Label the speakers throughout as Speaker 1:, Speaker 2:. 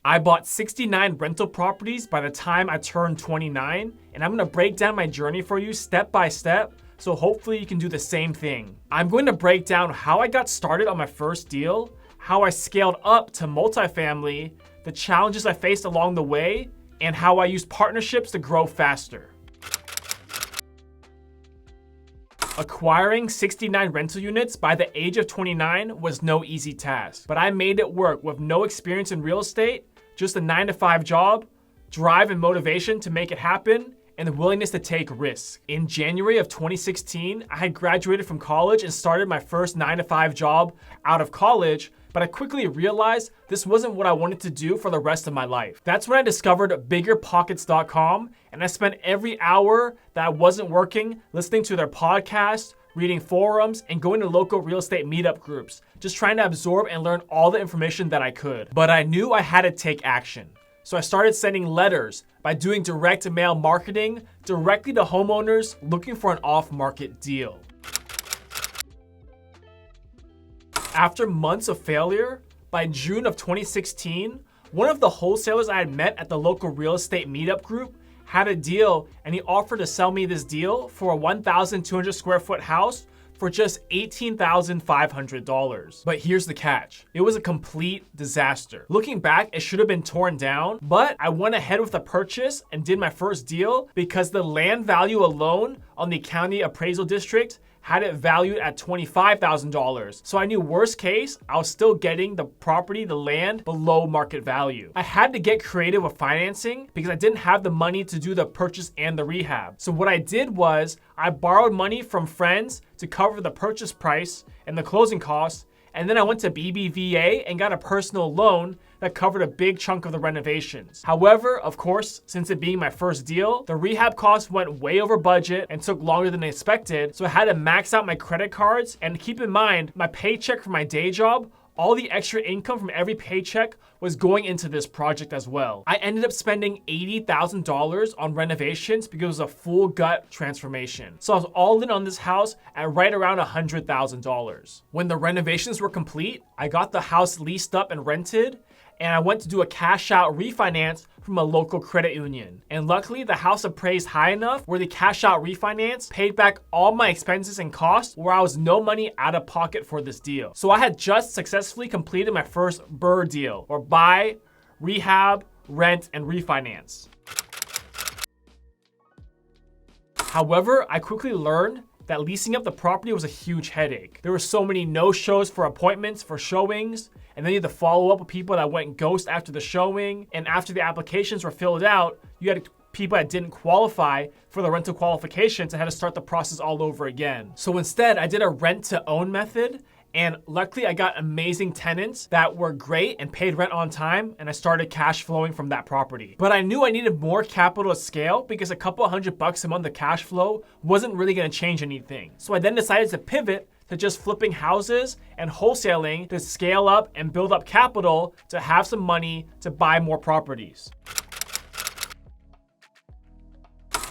Speaker 1: I bought 69 rental properties by the time I turned 29, and I'm gonna break down my journey for you step by step, so hopefully you can do the same thing. I'm going to break down how I got started on my first deal, how I scaled up to multifamily, the challenges I faced along the way, and how I used partnerships to grow faster. Acquiring 69 rental units by the age of 29 was no easy task, but I made it work with no experience in real estate, just a 9-to-5 job, drive and motivation to make it happen, and the willingness to take risks. In January of 2016, I had graduated from college and started my first 9-to-5 job out of college, but I quickly realized this wasn't what I wanted to do for the rest of my life. That's when I discovered biggerpockets.com, and I spent every hour that I wasn't working listening to their podcast, reading forums, and going to local real estate meetup groups, just trying to absorb and learn all the information that I could. But I knew I had to take action. So I started sending letters by doing direct mail marketing directly to homeowners looking for an off-market deal. After months of failure, by June of 2016, one of the wholesalers I had met at the local real estate meetup group had a deal, and he offered to sell me this deal for a 1,200 square foot house for just $18,500. But here's the catch. It was a complete disaster. Looking back, it should have been torn down, but I went ahead with the purchase and did my first deal because the land value alone on the county appraisal district had it valued at $25,000. So I knew worst case, I was still getting the property, the land, below market value. I had to get creative with financing because I didn't have the money to do the purchase and the rehab. So what I did was I borrowed money from friends to cover the purchase price and the closing costs, and then I went to BBVA and got a personal loan that covered a big chunk of the renovations. However, of course, since it being my first deal, the rehab costs went way over budget and took longer than expected, so I had to max out my credit cards. And keep in mind, my paycheck from my day job, all the extra income from every paycheck was going into this project as well. I ended up spending $80,000 on renovations because it was a full gut transformation. So I was all in on this house at right around $100,000. When the renovations were complete, I got the house leased up and rented, and I went to do a cash out refinance from a local credit union. And luckily, the house appraised high enough where the cash out refinance paid back all my expenses and costs, where I was no money out of pocket for this deal. So I had just successfully completed my first BRRRR deal, or buy, rehab, rent, and refinance. However, I quickly learned that leasing up the property was a huge headache. There were so many no-shows for appointments, for showings, and then you had to follow up with people that went ghost after the showing. And after the applications were filled out, you had people that didn't qualify for the rental qualifications and had to start the process all over again. So instead, I did a rent-to-own method, and luckily I got amazing tenants that were great and paid rent on time, and I started cash flowing from that property. But I knew I needed more capital to scale because a couple $100 a month of cash flow wasn't really gonna change anything. So I then decided to pivot to just flipping houses and wholesaling to scale up and build up capital to have some money to buy more properties.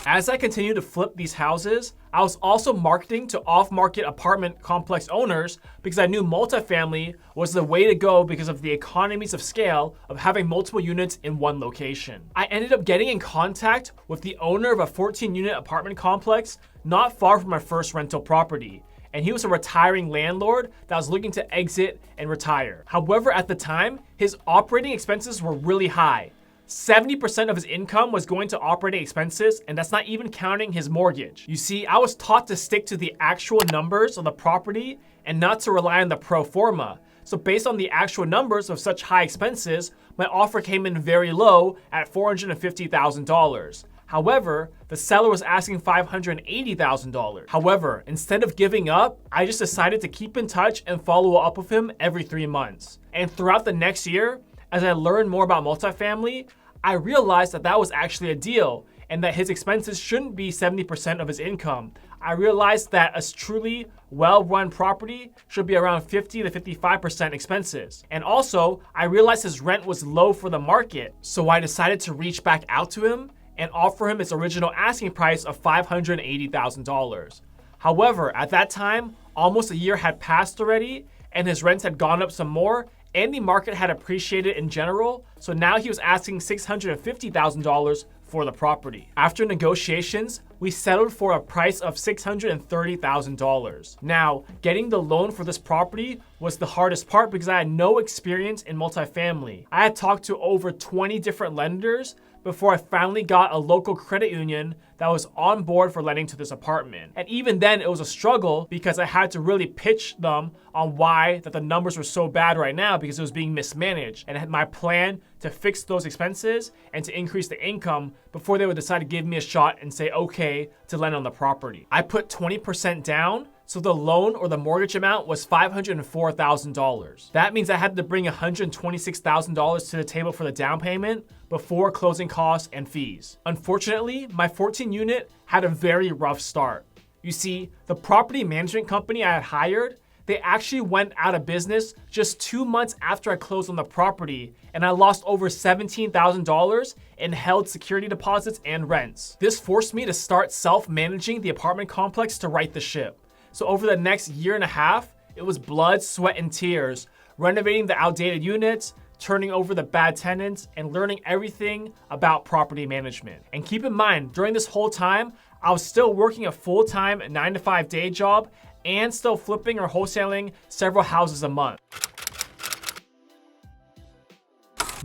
Speaker 1: As I continued to flip these houses, I was also marketing to off-market apartment complex owners because I knew multifamily was the way to go because of the economies of scale of having multiple units in one location. I ended up getting in contact with the owner of a 14-unit apartment complex not far from my first rental property. And he was a retiring landlord that was looking to exit and retire. However, at the time, his operating expenses were really high. 70% of his income was going to operating expenses, and that's not even counting his mortgage. You see, I was taught to stick to the actual numbers of the property and not to rely on the pro forma. So based on the actual numbers of such high expenses, my offer came in very low at $450,000. However, the seller was asking $580,000. However, instead of giving up, I just decided to keep in touch and follow up with him every 3 months. And throughout the next year, as I learned more about multifamily, I realized that that was actually a deal and that his expenses shouldn't be 70% of his income. I realized that a truly well-run property should be around 50 to 55% expenses. And also, I realized his rent was low for the market. So I decided to reach back out to him and offer him its original asking price of $580,000. However, at that time, almost a year had passed already, and his rents had gone up some more, and the market had appreciated in general, so now he was asking $650,000 for the property. After negotiations, we settled for a price of $630,000. Now, getting the loan for this property was the hardest part because I had no experience in multifamily. I had talked to over 20 different lenders before I finally got a local credit union that was on board for lending to this apartment. And even then, it was a struggle because I had to really pitch them on why that the numbers were so bad right now because it was being mismanaged. And I had my plan to fix those expenses and to increase the income before they would decide to give me a shot and say okay to lend on the property. I put 20% down, so the loan or the mortgage amount was $504,000. That means I had to bring $126,000 to the table for the down payment before closing costs and fees. Unfortunately, my 14 unit had a very rough start. You see, the property management company I had hired, they actually went out of business just 2 months after I closed on the property, and I lost over $17,000 in held security deposits and rents. This forced me to start self-managing the apartment complex to right the ship. So over the next year and a half, it was blood, sweat, and tears, renovating the outdated units, turning over the bad tenants, and learning everything about property management. And keep in mind, during this whole time, I was still working a full-time 9-to-5 day job and still flipping or wholesaling several houses a month.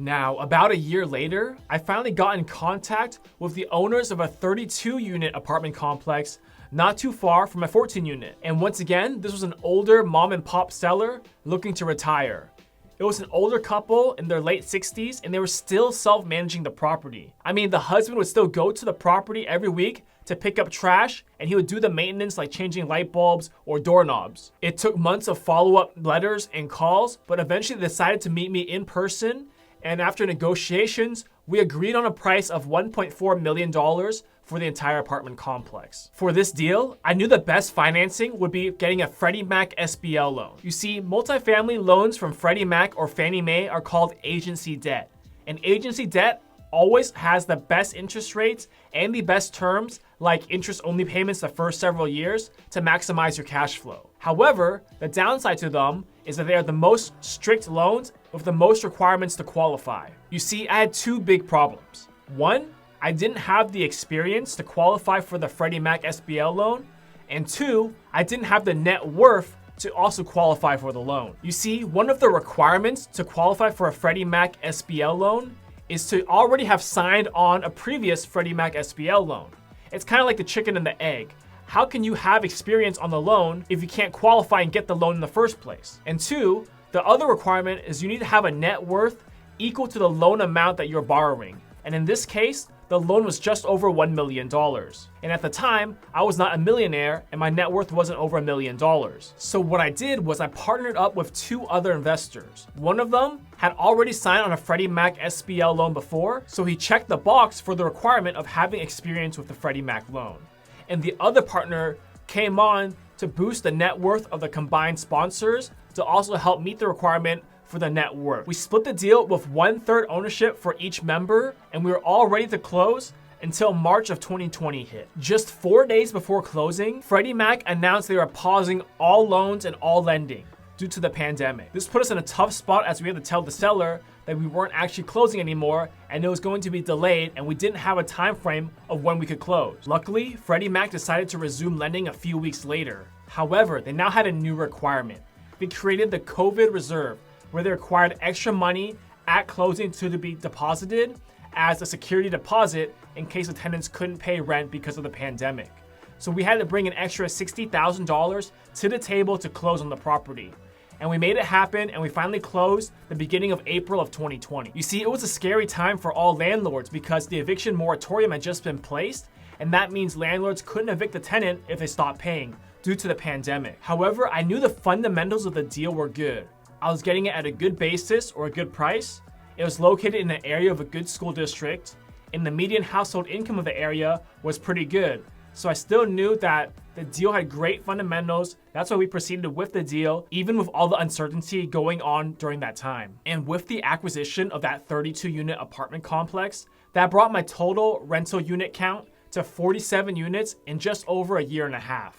Speaker 1: Now, about a year later, I finally got in contact with the owners of a 32-unit apartment complex not too far from a 14 unit. And once again, this was an older mom and pop seller looking to retire. It was an older couple in their late 60s and they were still self-managing the property. I mean, the husband would still go to the property every week to pick up trash and he would do the maintenance like changing light bulbs or doorknobs. It took months of follow-up letters and calls, but eventually they decided to meet me in person, and after negotiations, we agreed on a price of $1.4 million for the entire apartment complex. For this deal, I knew the best financing would be getting a Freddie Mac SBL loan. You see, multifamily loans from Freddie Mac or Fannie Mae are called agency debt. And agency debt always has the best interest rates and the best terms, like interest-only payments the first several years to maximize your cash flow. However, the downside to them is that they are the most strict loans with the most requirements to qualify. You see, I had two big problems. One, I didn't have the experience to qualify for the Freddie Mac SBL loan, and two, I didn't have the net worth to also qualify for the loan. You see, one of the requirements to qualify for a Freddie Mac SBL loan is to already have signed on a previous Freddie Mac SBL loan. It's kind of like the chicken and the egg. How can you have experience on the loan if you can't qualify and get the loan in the first place? And two, the other requirement is you need to have a net worth equal to the loan amount that you're borrowing. And in this case, the loan was just over $1 million. And at the time, I was not a millionaire and my net worth wasn't over $1 million. So what I did was I partnered up with two other investors. One of them had already signed on a Freddie Mac SBL loan before, so he checked the box for the requirement of having experience with the Freddie Mac loan. And the other partner came on to boost the net worth of the combined sponsors to also help meet the requirement for the net worth. We split the deal with 1/3 ownership for each member, and we were all ready to close until March of 2020 hit. Just 4 days before closing, Freddie Mac announced they were pausing all loans and all lending due to the pandemic. This put us in a tough spot as we had to tell the seller that we weren't actually closing anymore and it was going to be delayed and we didn't have a time frame of when we could close. Luckily, Freddie Mac decided to resume lending a few weeks later. However, they now had a new requirement. They created the COVID reserve, where they required extra money at closing to be deposited as a security deposit in case the tenants couldn't pay rent because of the pandemic. So we had to bring an extra $60,000 to the table to close on the property. And we made it happen and we finally closed the beginning of April of 2020. You see, it was a scary time for all landlords because the eviction moratorium had just been placed, and that means landlords couldn't evict the tenant if they stopped paying due to the pandemic. However, I knew the fundamentals of the deal were good. I was getting it at a good basis or a good price. It was located in an area of a good school district, and the median household income of the area was pretty good. So I still knew that the deal had great fundamentals. That's why we proceeded with the deal, even with all the uncertainty going on during that time. And with the acquisition of that 32-unit apartment complex, that brought my total rental unit count to 47 units in just over a year and a half.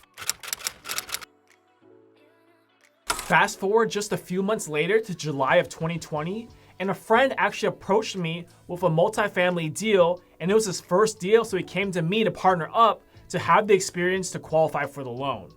Speaker 1: Fast forward just a few months later to July of 2020, and a friend actually approached me with a multifamily deal, and it was his first deal, so he came to me to partner up to have the experience to qualify for the loan.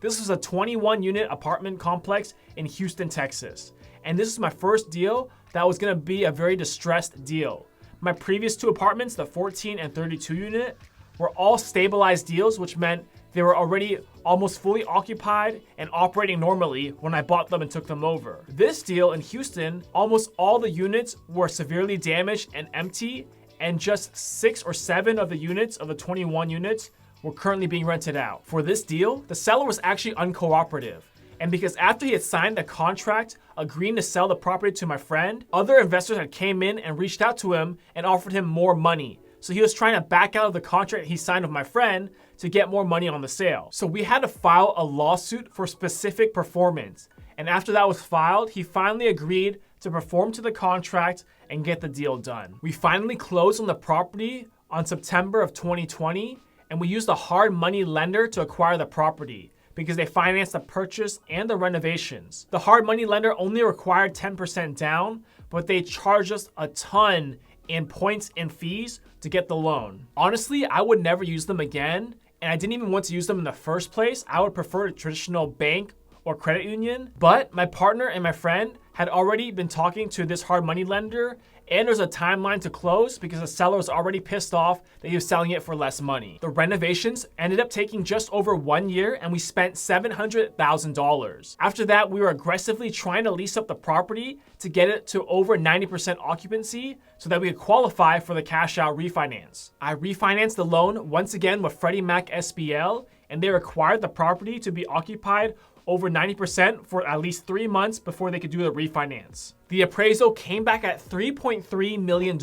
Speaker 1: This was a 21-unit apartment complex in Houston, Texas. And this is my first deal that was gonna be a very distressed deal. My previous 2 apartments, the 14 and 32 unit, were all stabilized deals, which meant they were already almost fully occupied and operating normally when I bought them and took them over. This deal in Houston, almost all the units were severely damaged and empty, and just 6 or 7 of the units of the 21 units were currently being rented out. For this deal, the seller was actually uncooperative. And because after he had signed the contract agreeing to sell the property to my friend, other investors had came in and reached out to him and offered him more money. So he was trying to back out of the contract he signed with my friend to get more money on the sale. So we had to file a lawsuit for specific performance. And after that was filed, he finally agreed to perform to the contract and get the deal done. We finally closed on the property on September of 2020, and we used a hard money lender to acquire the property because they financed the purchase and the renovations. The hard money lender only required 10% down, but they charged us a ton in points and fees to get the loan. Honestly, I would never use them again, and I didn't even want to use them in the first place. I would prefer a traditional bank or credit union, but my partner and my friend had already been talking to this hard money lender, and there's a timeline to close because the seller was already pissed off that he was selling it for less money. The renovations ended up taking just over 1 year, and we spent $700,000. After that, we were aggressively trying to lease up the property to get it to over 90% occupancy so that we could qualify for the cash out refinance. I refinanced the loan once again with Freddie Mac SBL, and they required the property to be occupied over 90% for at least 3 months before they could do the refinance. The appraisal came back at $3.3 million,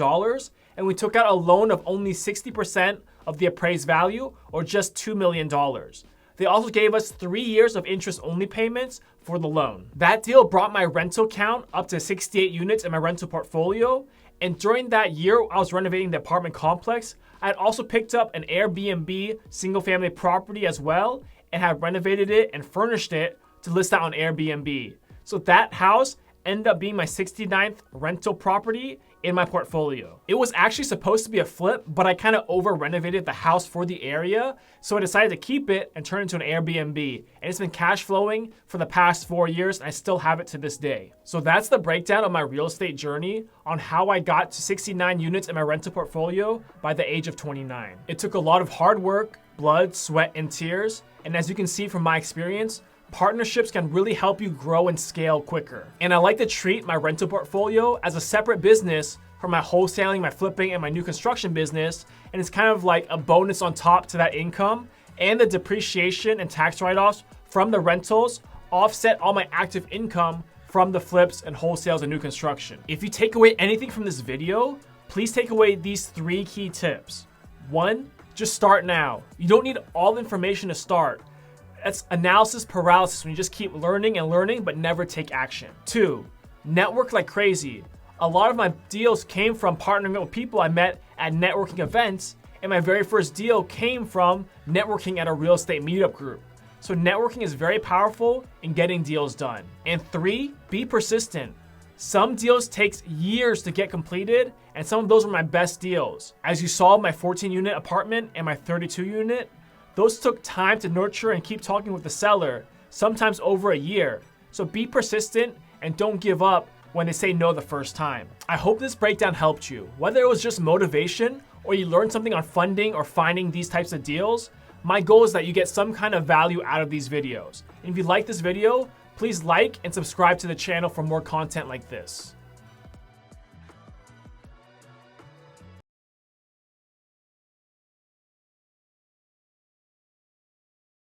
Speaker 1: and we took out a loan of only 60% of the appraised value, or just $2 million. They also gave us 3 years of interest-only payments for the loan. That deal brought my rental count up to 68 units in my rental portfolio, and during that year I was renovating the apartment complex, I had also picked up an Airbnb single-family property as well, and have renovated it and furnished it to list out on Airbnb. So that house ended up being my 69th rental property in my portfolio. It was actually supposed to be a flip, but I kind of over renovated the house for the area, so I decided to keep it and turn it into an Airbnb. And it's been cash flowing for the past 4 years, and I still have it to this day. So that's the breakdown of my real estate journey on how I got to 69 units in my rental portfolio by the age of 29. It took a lot of hard work, blood, sweat, and tears. And as you can see from my experience, partnerships can really help you grow and scale quicker. And I like to treat my rental portfolio as a separate business from my wholesaling, my flipping, and my new construction business. And it's kind of like a bonus on top to that income, and the depreciation and tax write-offs from the rentals offset all my active income from the flips and wholesales and new construction. If you take away anything from this video, please take away these 3 key tips. 1, just start now. You don't need all the information to start. That's analysis paralysis when you just keep learning and learning but never take action. 2, network like crazy. A lot of my deals came from partnering with people I met at networking events, and my very first deal came from networking at a real estate meetup group. So networking is very powerful in getting deals done. And 3, be persistent. Some deals takes years to get completed, and some of those were my best deals. As you saw, my 14-unit apartment and my 32-unit, those took time to nurture and keep talking with the seller, sometimes over a year. So be persistent and don't give up when they say no the first time. I hope this breakdown helped you. Whether it was just motivation or you learned something on funding or finding these types of deals, my goal is that you get some kind of value out of these videos. And if you like this video, please like and subscribe to the channel for more content like this.